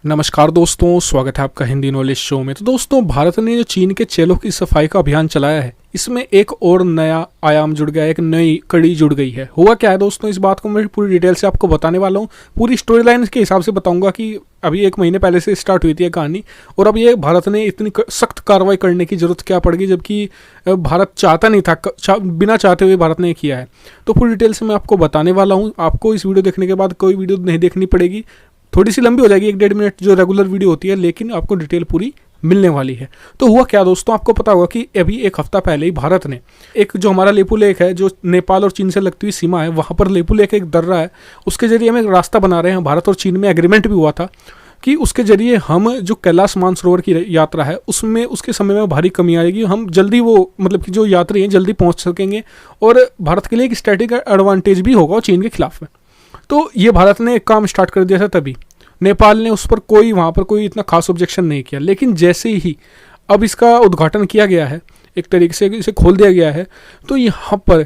नमस्कार दोस्तों, स्वागत है आपका हिंदी नॉलेज शो में। तो दोस्तों, भारत ने जो चीन के चेलों की सफाई का अभियान चलाया है, इसमें एक और नया आयाम जुड़ गया है, एक नई कड़ी जुड़ गई है। हुआ क्या है दोस्तों, इस बात को मैं पूरी डिटेल से आपको बताने वाला हूँ। पूरी स्टोरी लाइन के हिसाब से बताऊंगा कि अभी 1 महीने पहले से स्टार्ट हुई थी ये कहानी, और अब ये भारत ने इतनी सख्त कार्रवाई करने की जरूरत क्या पड़ गई, जबकि भारत चाहता नहीं था, बिना चाहते हुए भारत ने किया है। तो पूरी डिटेल से मैं आपको बताने वाला हूँ। आपको इस वीडियो देखने के बाद कोई वीडियो नहीं देखनी पड़ेगी, थोड़ी सी लंबी हो जाएगी, 1-1.5 मिनट जो रेगुलर वीडियो होती है, लेकिन आपको डिटेल पूरी मिलने वाली है। तो हुआ क्या दोस्तों, आपको पता होगा कि अभी 1 हफ्ता पहले ही भारत ने एक जो हमारा लेपू लेक है, जो नेपाल और चीन से लगती हुई सीमा है, वहाँ पर लेपू लेक एक दर्रा है, उसके जरिए हम एक रास्ता बना रहे हैं। भारत और चीन में एग्रीमेंट भी हुआ था कि उसके जरिए हम जो कैलाश मानसरोवर की यात्रा है, उसमें उसके समय में भारी कमी आएगी। हम जल्दी वो मतलब कि जो यात्री हैं जल्दी पहुँच सकेंगे, और भारत के लिए एक स्ट्रेटेजिक एडवांटेज भी होगा चीन के खिलाफ में। तो ये भारत ने एक काम स्टार्ट कर दिया था, तभी नेपाल ने उस पर वहाँ पर कोई इतना खास ऑब्जेक्शन नहीं किया। लेकिन जैसे ही अब इसका उद्घाटन किया गया है, एक तरीके से इसे खोल दिया गया है, तो यहाँ पर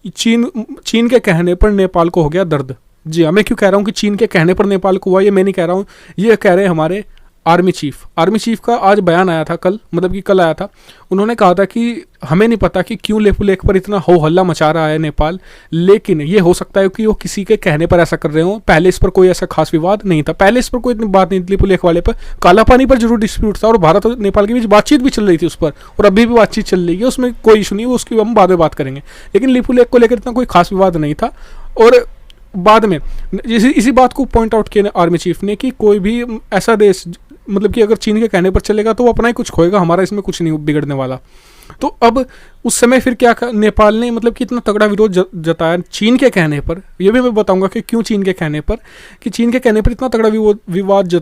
चीन के कहने पर नेपाल को हो गया दर्द। जी हाँ, मैं क्यों कह रहा हूँ कि चीन के कहने पर नेपाल को हुआ, ये मैं नहीं कह रहा हूँ, ये कह रहे हैं हमारे आर्मी चीफ का आज बयान आया था, कल आया था। उन्होंने कहा था कि हमें नहीं पता कि क्यों लेपू लेक पर इतना हो हल्ला मचा रहा है नेपाल, लेकिन ये हो सकता है कि वो किसी के कहने पर ऐसा कर रहे हो। पहले इस पर कोई ऐसा खास विवाद नहीं था, पहले इस पर कोई इतनी बात नहीं थी। लेपू लेक वाले पर काला पानी पर जरूर डिस्प्यूट था, और भारत और नेपाल के बीच बातचीत भी चल रही थी उस पर, और अभी भी बातचीत चल रही है, उसमें कोई इशू नहीं, उसकी हम बाद में बात करेंगे। लेकिन लेपू लेक को लेकर इतना कोई खास विवाद नहीं था। और बाद में इसी बात को पॉइंट आउट किया आर्मी चीफ ने कि कोई भी ऐसा देश मतलब कि अगर चीन के कहने पर चलेगा तो वो अपना ही कुछ खोएगा, हमारा इसमें कुछ नहीं बिगड़ने वाला। तो अब उस समय फिर क्या नेपाल ने मतलब कि इतना तगड़ा विरोध जताया चीन के कहने पर। ये भी मैं बताऊंगा कि क्यों चीन के कहने पर, कि चीन के कहने पर इतना तगड़ा विवाद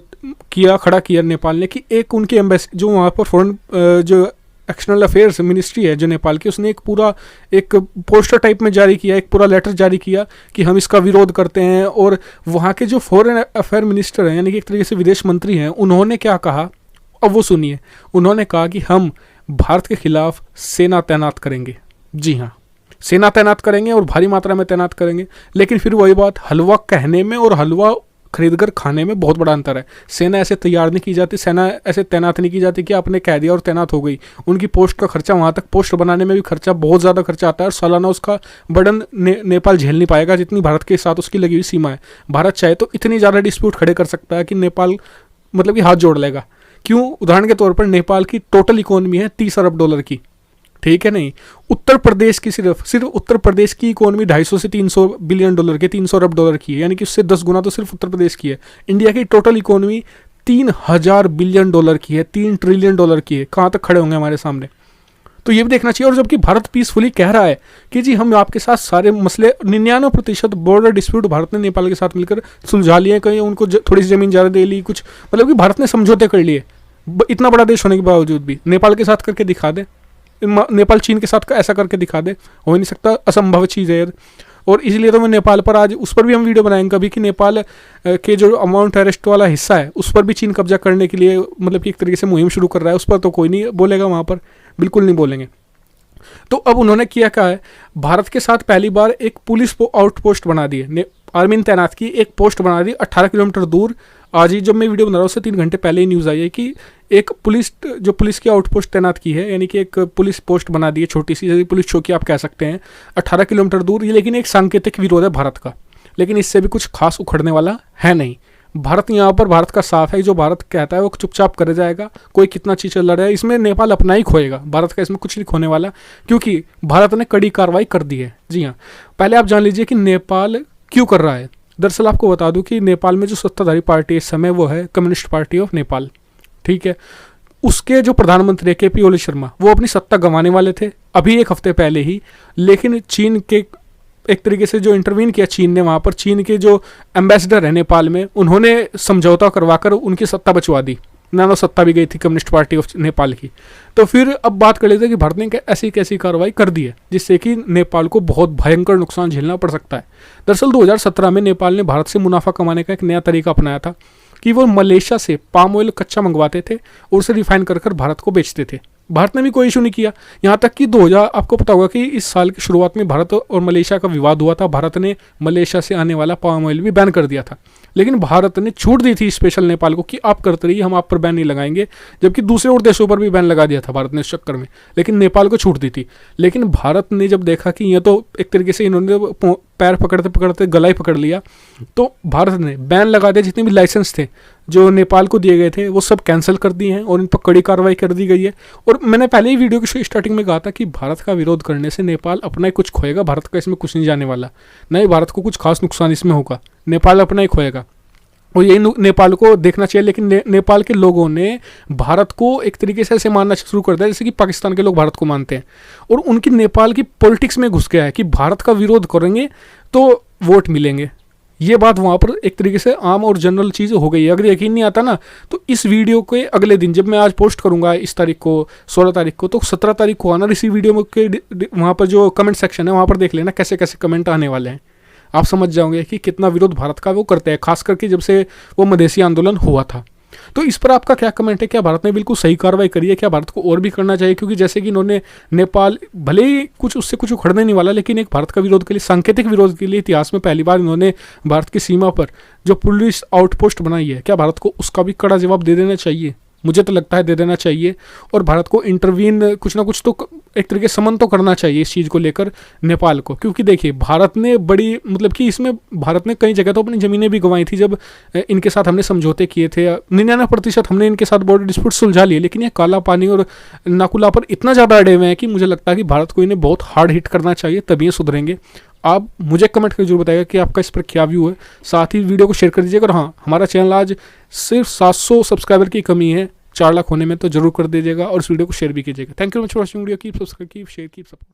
खड़ा किया नेपाल ने कि एक उनकी एम्बेसी जो वहाँ पर फॉरेन जो एक्सटर्नल अफेयर्स मिनिस्ट्री है जो नेपाल की, उसने एक पोस्टर टाइप में जारी किया, एक पूरा लेटर जारी किया कि हम इसका विरोध करते हैं। और वहाँ के जो फॉरेन अफेयर मिनिस्टर हैं, यानी कि एक तरीके से विदेश मंत्री हैं, उन्होंने क्या कहा, अब वो सुनिए। उन्होंने कहा कि हम भारत के खिलाफ सेना तैनात करेंगे। जी हाँ, सेना तैनात करेंगे और भारी मात्रा में तैनात करेंगे। लेकिन फिर वही बात, हलवा कहने में और हलवा खरीदकर खाने में बहुत बड़ा अंतर है। सेना ऐसे तैयार नहीं की जाती, सेना ऐसे तैनात नहीं की जाती कि आपने कह दिया और तैनात हो गई। उनकी पोस्ट का खर्चा, वहाँ तक पोस्ट बनाने में भी खर्चा, बहुत ज़्यादा खर्चा आता है, और सालाना उसका बर्डन नेपाल झेल नहीं पाएगा जितनी भारत के साथ उसकी लगी हुई सीमा है। भारत चाहे तो इतनी ज़्यादा डिस्प्यूट खड़े कर सकता है कि नेपाल मतलब कि हाथ जोड़ लेगा। क्यों? उदाहरण के तौर पर नेपाल की टोटल इकोनॉमी है 30 अरब डॉलर की, ठीक है नहीं। उत्तर प्रदेश की सिर्फ उत्तर प्रदेश की इकोनॉमी 250 से 300 बिलियन डॉलर की, 300 अरब डॉलर की है, यानी कि उससे 10 गुना तो सिर्फ उत्तर प्रदेश की है। इंडिया की टोटल इकोनॉमी 3000 बिलियन डॉलर की है, 3 ट्रिलियन डॉलर की है। कहाँ तक खड़े होंगे हमारे सामने, तो ये भी देखना चाहिए। और जबकि भारत पीसफुली कह रहा है कि जी हम आपके साथ सारे मसले, 99% बॉर्डर डिस्प्यूट भारत ने नेपाल के साथ मिलकर सुलझा लिए, कहीं उनको थोड़ी सी जमीन ज़्यादा दे ली, कुछ मतलब कि भारत ने समझौते कर लिए। इतना बड़ा देश होने के बावजूद भी नेपाल के साथ करके दिखा दे, नेपाल चीन के साथ ऐसा करके दिखा दे, हो ही नहीं सकता, असंभव चीज़ है यार। और इसलिए तो मैं नेपाल पर आज, उस पर भी हम वीडियो बनाएंगे कभी, कि नेपाल के जो माउंट एवरेस्ट वाला हिस्सा है उस पर भी चीन कब्जा करने के लिए मतलब कि एक तरीके से मुहिम शुरू कर रहा है। उस पर तो कोई नहीं बोलेगा, वहाँ पर बिल्कुल नहीं बोलेंगे। तो अब उन्होंने किया क्या है, भारत के साथ पहली बार एक पुलिस आउटपोस्ट बना दी है, आर्मी ने तैनात की, एक पोस्ट बना दी 18 किलोमीटर दूर। आज ही जब मैं वीडियो बना रहा हूँ उससे 3 घंटे पहले ही न्यूज़ आई है कि एक पुलिस की आउटपोस्ट तैनात की है, यानी कि एक पुलिस पोस्ट बना दी है, छोटी सी पुलिस चौकी आप कह सकते हैं, 18 किलोमीटर दूर। ये लेकिन एक सांकेतिक विरोध है भारत का, लेकिन इससे भी कुछ खास उखड़ने वाला है नहीं। भारत यहाँ पर, भारत का साफ है, जो भारत कहता है वो चुपचाप कर जाएगा, कोई कितना चीज़ चल रहा है, इसमें नेपाल अपना ही खोएगा, भारत का इसमें कुछ नहीं खोने वाला, क्योंकि भारत ने कड़ी कार्रवाई कर दी है। जी हाँ, पहले आप जान लीजिए कि नेपाल क्यों कर रहा है। दरअसल आपको बता दूं कि नेपाल में जो सत्ताधारी पार्टी इस समय वो है कम्युनिस्ट पार्टी ऑफ नेपाल, ठीक है। उसके जो प्रधानमंत्री है केपी ओली शर्मा, वो अपनी सत्ता गंवाने वाले थे अभी 1 हफ्ते पहले ही, लेकिन चीन के एक तरीके से जो इंटरवीन किया चीन ने, वहाँ पर चीन के जो एम्बेसडर है नेपाल में, उन्होंने समझौता करवाकर उनकी सत्ता बचवा दी। नानो सत्ता भी गई थी कम्युनिस्ट पार्टी ऑफ नेपाल की। तो फिर अब बात कर लेते हैं कि भारत ने ऐसी कैसी कार्रवाई कर दी है जिससे कि नेपाल को बहुत भयंकर नुकसान झेलना पड़ सकता है। दरअसल 2017 में नेपाल ने भारत से मुनाफा कमाने का एक नया तरीका अपनाया था कि वो मलेशिया से पाम ऑयल कच्चा मंगवाते थे और उसे रिफाइन कर भारत को बेचते थे। भारत ने भी कोई इशू नहीं किया, यहाँ तक कि 2000 आपको पता होगा कि इस साल की शुरुआत में भारत और मलेशिया का विवाद हुआ था। भारत ने मलेशिया से आने वाला पाम ऑयल भी बैन कर दिया था। लेकिन भारत ने छूट दी थी स्पेशल नेपाल को कि आप करते रहिए, हम आप पर बैन नहीं लगाएंगे, जबकि दूसरे और देशों पर भी बैन लगा दिया था भारत ने इस चक्कर में, लेकिन नेपाल को छूट दी थी। लेकिन भारत ने जब देखा कि ये तो एक तरीके से इन्होंने पैर पकड़ते पकड़ते गला ही पकड़ लिया, तो भारत ने बैन लगा दिया। जितने भी लाइसेंस थे जो नेपाल को दिए गए थे वो सब कैंसिल कर दिए हैं और इन पर कड़ी कार्रवाई कर दी गई है। और मैंने पहले ही वीडियो की स्टार्टिंग में कहा था कि भारत का विरोध करने से नेपाल अपना ही कुछ खोएगा, भारत का इसमें कुछ नहीं जाने वाला, नहीं भारत को कुछ खास नुकसान इसमें होगा, नेपाल अपना ही खोएगा। और यही नेपाल को देखना चाहिए। लेकिन नेपाल के लोगों ने भारत को एक तरीके से ऐसे मानना शुरू कर दिया जैसे कि पाकिस्तान के लोग भारत को मानते हैं, और उनकी नेपाल की पॉलिटिक्स में घुस गया है कि भारत का विरोध करेंगे तो वोट मिलेंगे। ये बात वहाँ पर एक तरीके से आम और जनरल चीज़ हो गई है। अगर यकीन नहीं आता ना तो इस वीडियो के अगले दिन, जब मैं आज पोस्ट करूँगा इस तारीख को 16 तारीख को, तो 17 तारीख को आना इसी वीडियो के वहाँ पर जो कमेंट सेक्शन है वहाँ पर देख लेना कैसे कैसे कमेंट आने वाले हैं। आप समझ जाओगे कि कितना विरोध भारत का वो करते हैं, खास करके जब से वो मधेसी आंदोलन हुआ था। तो इस पर आपका क्या कमेंट है? क्या भारत ने बिल्कुल सही कार्रवाई करी है? क्या भारत को और भी करना चाहिए? क्योंकि जैसे कि इन्होंने नेपाल भले ही कुछ उससे कुछ उखड़ने नहीं वाला, लेकिन एक भारत का विरोध के लिए, सांकेतिक विरोध के लिए इतिहास में पहली बार इन्होंने भारत की सीमा पर जो पुलिस आउटपोस्ट बनाई है, क्या भारत को उसका भी कड़ा जवाब दे देना चाहिए? मुझे तो लगता है दे देना चाहिए। और भारत को इंटरवीन कुछ ना कुछ तो एक तरीके से समन तो करना चाहिए इस चीज़ को लेकर नेपाल को। क्योंकि देखिए भारत ने बड़ी मतलब कि इसमें भारत ने कई जगह तो अपनी ज़मीनें भी गंवाई थी जब इनके साथ हमने समझौते किए थे। 99% हमने इनके साथ बॉर्डर डिस्प्यूट सुलझा लिए, लेकिन ये काला पानी और नाकुला पर इतना ज़्यादा अड़े हुए हैं कि मुझे लगता है कि भारत को इन्हें बहुत हार्ड हिट करना चाहिए, तभी ये सुधरेंगे। आप मुझे कमेंट करके जरूर बताइएगा कि आपका इस पर क्या व्यू है। साथ ही वीडियो को शेयर कर दीजिएगा। और हाँ, हमारा चैनल आज सिर्फ 700 सब्सक्राइबर की कमी है 4 लाख होने में, तो जरूर कर दीजिएगा और इस वीडियो को शेयर भी कीजिएगा। Thank you very much for watching video. Keep subscribe, keep share, keep support.